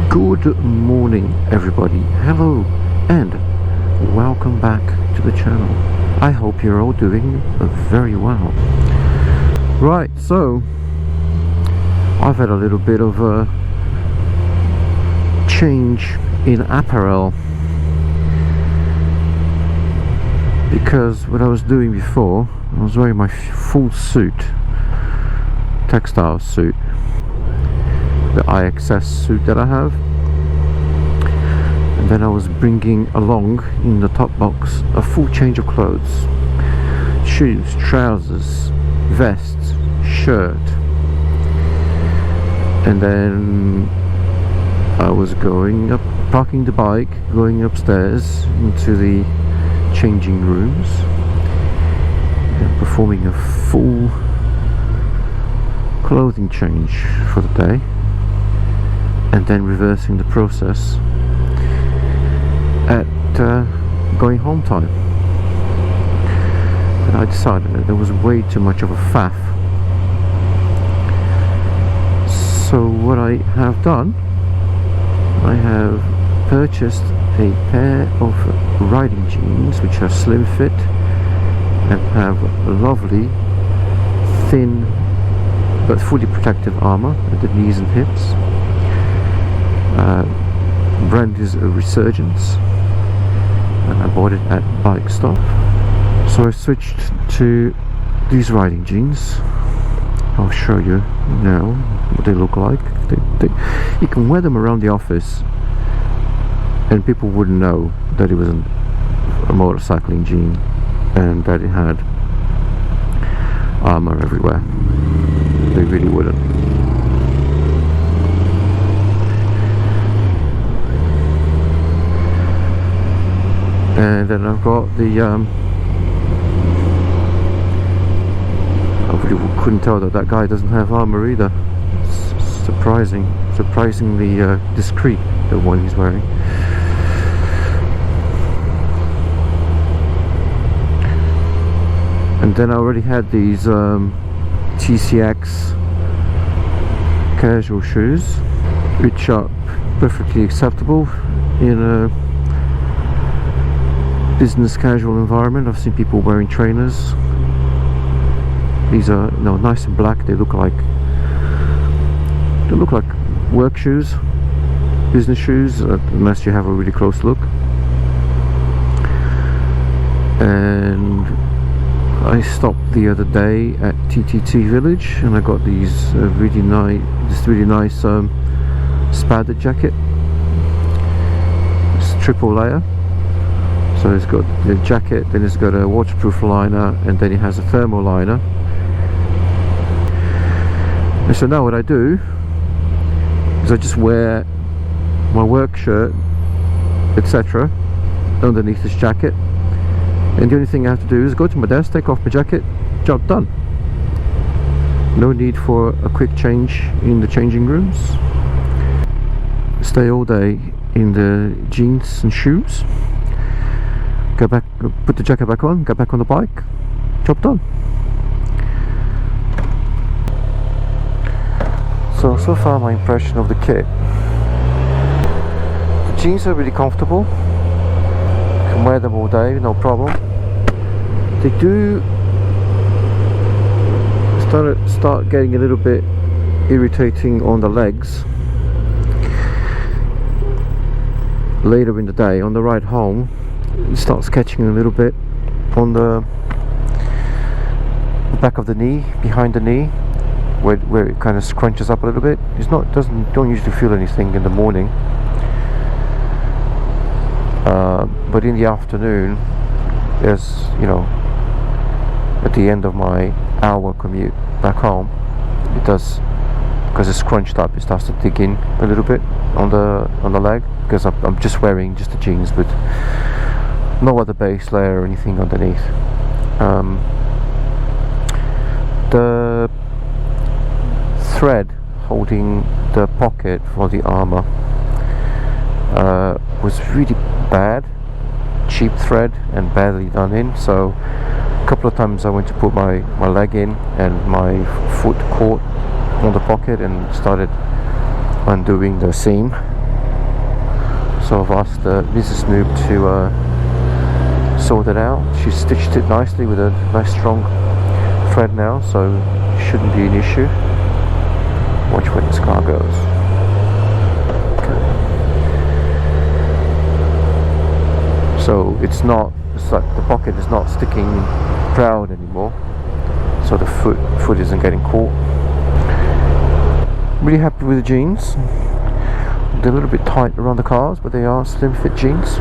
Good morning everybody, hello and welcome back to the channel. I hope you're all doing very well. Right, so I've had a little bit of a change in apparel, because what I was doing before, I was wearing my full suit, textile suit, the IXS suit that I have, and then I was bringing along in the top box a full change of clothes: shoes, trousers, vest, shirt. And then I was going up, parking the bike, going upstairs into the changing rooms and performing a full clothing change for the day, and then reversing the process at going home time. And I decided that there was way too much of a faff. So what I have done, I have purchased a pair of riding jeans which are slim fit and have lovely thin but fully protective armour at the knees and hips. Brand is Ressurgence, and I bought it at Bike Stop. So I switched to these riding jeans. I'll show you now what they look like. You can wear them around the office and people wouldn't know that it was a motorcycling jean and that it had armour everywhere. They really wouldn't. And then I've got the I really couldn't tell that guy doesn't have armour either. It's surprisingly discreet, the one he's wearing. And then I already had these TCX casual shoes, which are perfectly acceptable in a business casual environment. I've seen people wearing trainers. These are nice and black. They look like work shoes, business shoes, unless you have a really close look. And I stopped the other day at TTT Village and I got these really nice Spada jacket. It's triple layer. So it's got the jacket, then it's got a waterproof liner, and then it has a thermal liner. And so now what I do is I just wear my work shirt, etc. underneath this jacket, and the only thing I have to do is go to my desk, take off my jacket, job done. No need for a quick change in the changing rooms. Stay all day in the jeans and shoes. Go back, put the jacket back on, get back on the bike, job done. So far my impression of the kit. The jeans are really comfortable. You can wear them all day, no problem. They do start getting a little bit irritating on the legs later in the day. On the ride home, it starts catching a little bit on the back of the knee, behind the knee, where it kind of scrunches up a little bit. Don't usually feel anything in the morning, but in the afternoon, as at the end of my hour commute back home, it does, because it's scrunched up, it starts to dig in a little bit on the leg, because I'm just wearing just the jeans with no other base layer or anything underneath. The thread holding the pocket for the armour was really bad, cheap thread and badly done in, so a couple of times I went to put my leg in and my foot caught on the pocket and started undoing the seam. So I've asked Mrs. Noob to sort it out. She's stitched it nicely with a nice strong thread now, so it shouldn't be an issue. Watch where this car goes. Okay. So it's like the pocket is not sticking proud anymore, so the foot isn't getting caught. Really happy with the jeans. They're a little bit tight around the cars, but they are slim fit jeans.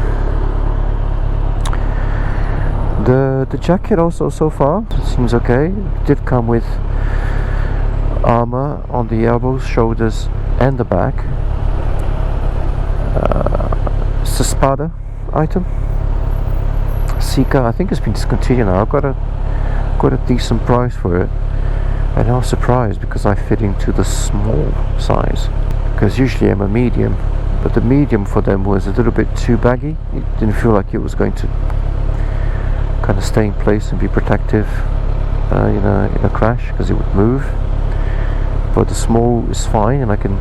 The jacket also so far seems okay. It did come with armour on the elbows, shoulders and the back. It's a Spada item. Seeker, I think it's been discontinued now. I've got a decent price for it, and I was surprised because I fit into the small size, because usually I'm a medium, but the medium for them was a little bit too baggy. It didn't feel like it was going to kind of stay in place and be protective in a crash, because it would move. But the small is fine, and I can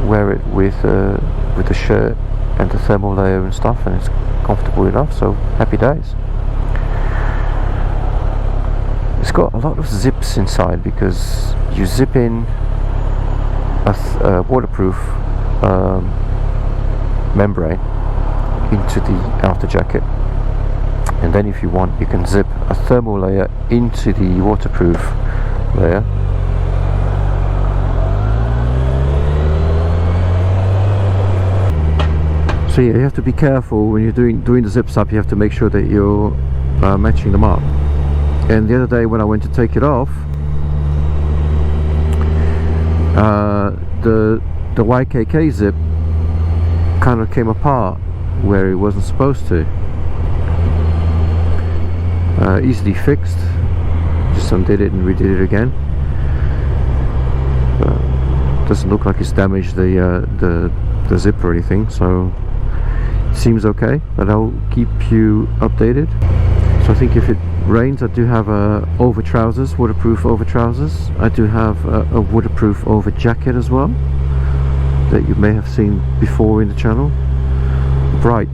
wear it with the shirt and the thermal layer and stuff, and it's comfortable enough, so happy days. It's got a lot of zips inside, because you zip in a waterproof membrane into the outer jacket, and then if you want you can zip a thermal layer into the waterproof layer. So yeah, you have to be careful when you're doing the zips up. You have to make sure that you're matching them up. And the other day when I went to take it off, the YKK zip kind of came apart where it wasn't supposed to. Easily fixed. Just undid it and redid it again. Doesn't look like it's damaged the zip or anything, so it seems okay. But I'll keep you updated. So I think if it rains, I do have over trousers, waterproof over trousers. I do have a waterproof over jacket as well, that you may have seen before in the channel. Bright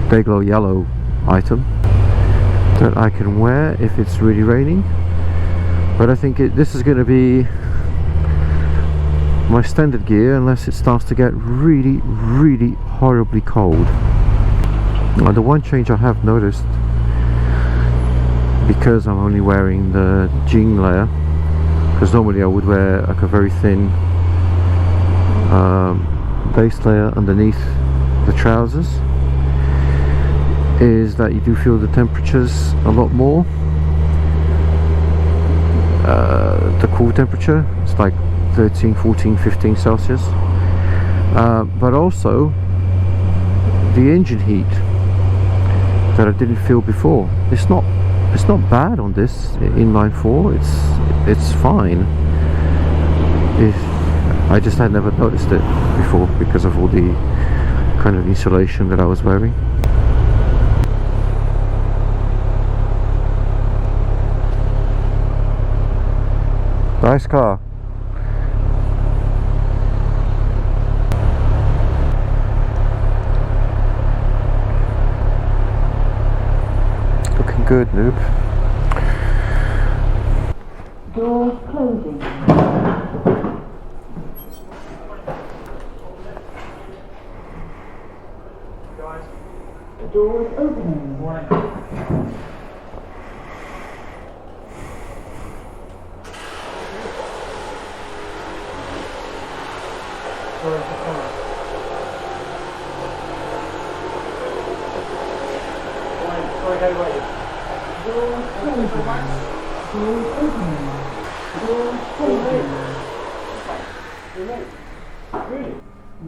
Dayglow yellow item that I can wear if it's really raining. But I think this is going to be my standard gear unless it starts to get really, really horribly cold. Now, the one change I have noticed, because I'm only wearing the jean layer, because normally I would wear like a very thin base layer underneath the trousers, is that you do feel the temperatures a lot more. The cool temperature, it's like 13, 14, 15 Celsius. But also the engine heat that I didn't feel before. It's not bad on this inline 4. It's fine. I just had never noticed it before because of all the kind of insulation that I was wearing. Nice car. Looking good, noob. Doors closing. Doors opening.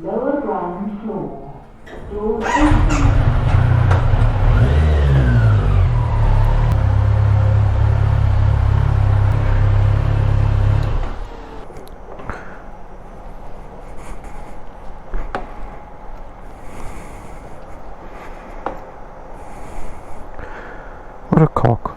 Lower ground floor. Doors open. What a cock.